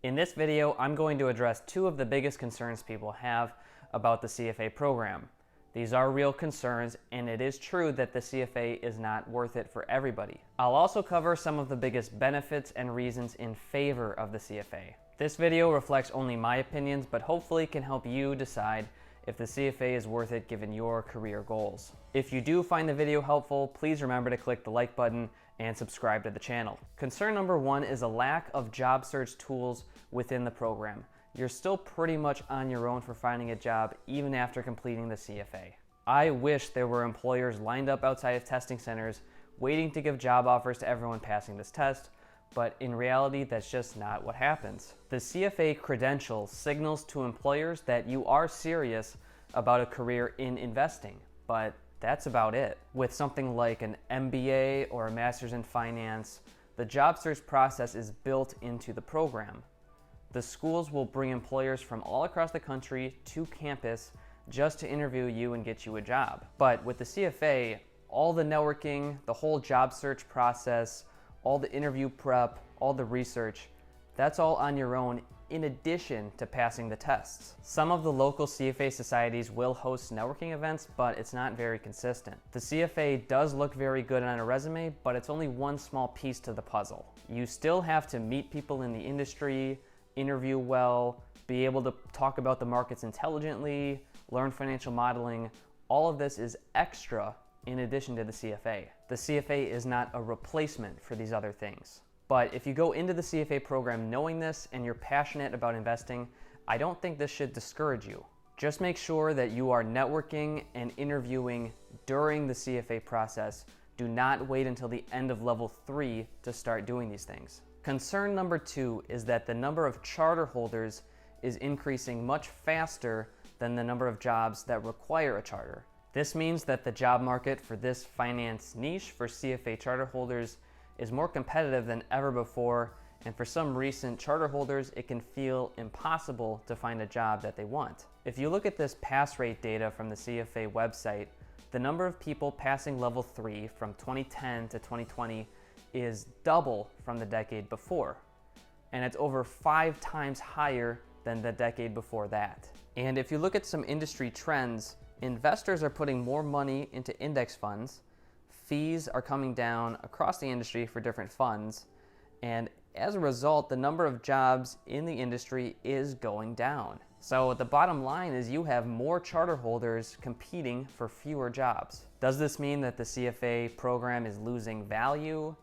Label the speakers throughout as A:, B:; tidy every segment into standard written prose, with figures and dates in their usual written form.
A: In this video, I'm going to address two of the biggest concerns people have about the CFA program. These are real concerns, and it is true that the CFA is not worth it for everybody. I'll also cover some of the biggest benefits and reasons in favor of the CFA. This video reflects only my opinions, but hopefully can help you decide if the CFA is worth it given your career goals. If you do find the video helpful, please remember to click the like button and subscribe to the channel. Concern number one is a lack of job search tools within the program. You're still pretty much on your own for finding a job even after completing the CFA. I wish there were employers lined up outside of testing centers waiting to give job offers to everyone passing this test, but in reality, that's just not what happens. The CFA credential signals to employers that you are serious about a career in investing, but that's about it. With something like an MBA or a master's in finance, the job search process is built into the program. The schools will bring employers from all across the country to campus just to interview you and get you a job. But with the CFA, all the networking, the whole job search process, all the interview prep, all the research, that's all on your own in addition to passing the tests. Some of the local CFA societies will host networking events, but it's not very consistent. The CFA does look very good on a resume, but it's only one small piece to the puzzle. You still have to meet people in the industry, interview well, be able to talk about the markets intelligently, learn financial modeling. All of this is extra in addition to the CFA. The CFA is not a replacement for these other things. But if you go into the CFA program knowing this and you're passionate about investing, I don't think this should discourage you. Just make sure that you are networking and interviewing during the CFA process. Do not wait until the end of level 3 to start doing these things. Concern number two is that the number of charter holders is increasing much faster than the number of jobs that require a charter. This means that the job market for this finance niche for CFA charter holders is more competitive than ever before, and for some recent charter holders, it can feel impossible to find a job that they want. If you look at this pass rate data from the CFA website, the number of people passing level 3 from 2010 to 2020 is double from the decade before, and it's over 5 times higher than the decade before that. And if you look at some industry trends, investors are putting more money into index funds, fees are coming down across the industry for different funds, and as a result, the number of jobs in the industry is going down. So the bottom line is you have more charter holders competing for fewer jobs. Does this mean that the CFA program is losing value?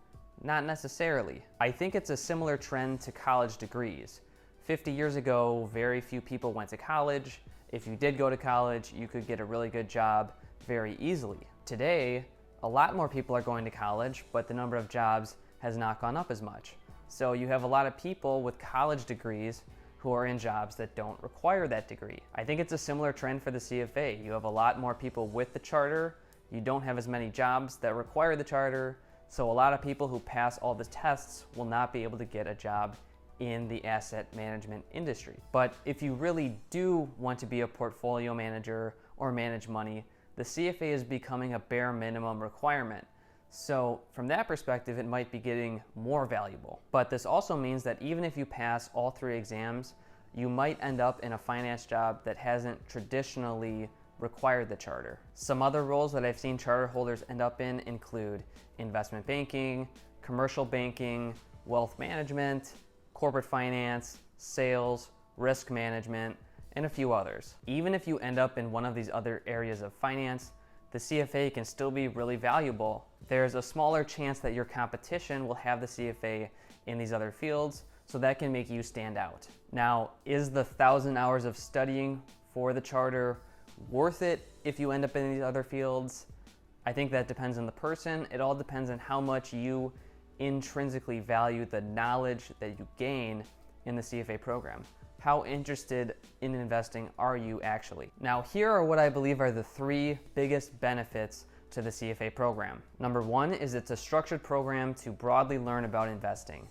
A: Not necessarily. I think it's a similar trend to college degrees. 50 years ago, very few people went to college. If you did go to college, you could get a really good job very easily. Today, a lot more people are going to college, but the number of jobs has not gone up as much. So you have a lot of people with college degrees who are in jobs that don't require that degree. I think it's a similar trend for the CFA. You have a lot more people with the charter. You don't have as many jobs that require the charter. So a lot of people who pass all the tests will not be able to get a job in the asset management industry. But if you really do want to be a portfolio manager or manage money, the CFA is becoming a bare minimum requirement. So from that perspective, it might be getting more valuable. But this also means that even if you pass all 3 exams, you might end up in a finance job that hasn't traditionally required the charter. Some other roles that I've seen charter holders end up in include investment banking, commercial banking, wealth management, corporate finance, sales, risk management, and a few others. Even if you end up in one of these other areas of finance, the CFA can still be really valuable. There's a smaller chance that your competition will have the CFA in these other fields, so that can make you stand out. Now, is the 1,000 hours of studying for the charter worth it if you end up in these other fields? I think that depends on the person. It all depends on how much you intrinsically value the knowledge that you gain in the CFA program. How interested in investing are you actually? Now, here are what I believe are the 3 biggest benefits to the CFA program. Number 1 is it's a structured program to broadly learn about investing.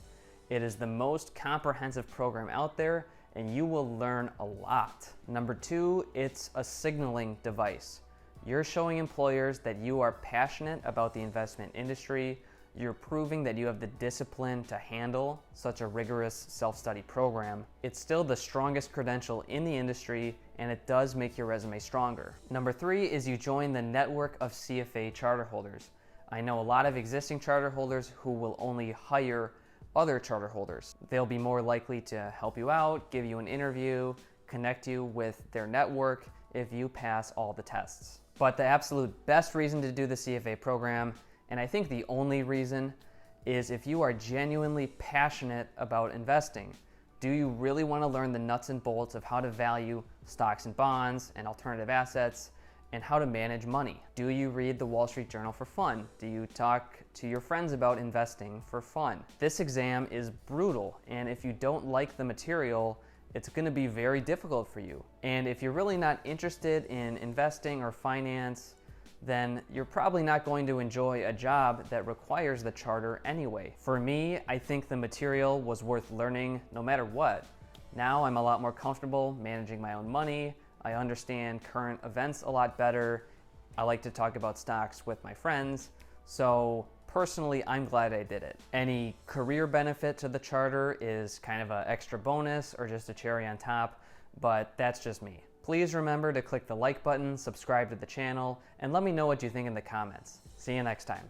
A: It is the most comprehensive program out there, and you will learn a lot. Number 2, it's a signaling device. You're showing employers that you are passionate about the investment industry. you're proving that you have the discipline to handle such a rigorous self-study program. It's still the strongest credential in the industry, and it does make your resume stronger. Number 3 is you join the network of CFA charter holders. I know a lot of existing charter holders who will only hire other charter holders. They'll be more likely to help you out, give you an interview, connect you with their network if you pass all the tests. But the absolute best reason to do the CFA program, and I think the only reason, is if you are genuinely passionate about investing. Do you really want to learn the nuts and bolts of how to value stocks and bonds and alternative assets and how to manage money? Do you read the Wall Street Journal for fun? Do you talk to your friends about investing for fun? This exam is brutal, and if you don't like the material, it's going to be very difficult for you. And if you're really not interested in investing or finance, then you're probably not going to enjoy a job that requires the charter anyway. For me, I think the material was worth learning no matter what. Now I'm a lot more comfortable managing my own money. I understand current events a lot better. I like to talk about stocks with my friends. So personally, I'm glad I did it. Any career benefit to the charter is kind of an extra bonus or just a cherry on top, but that's just me. Please remember to click the like button, subscribe to the channel, and let me know what you think in the comments. See you next time.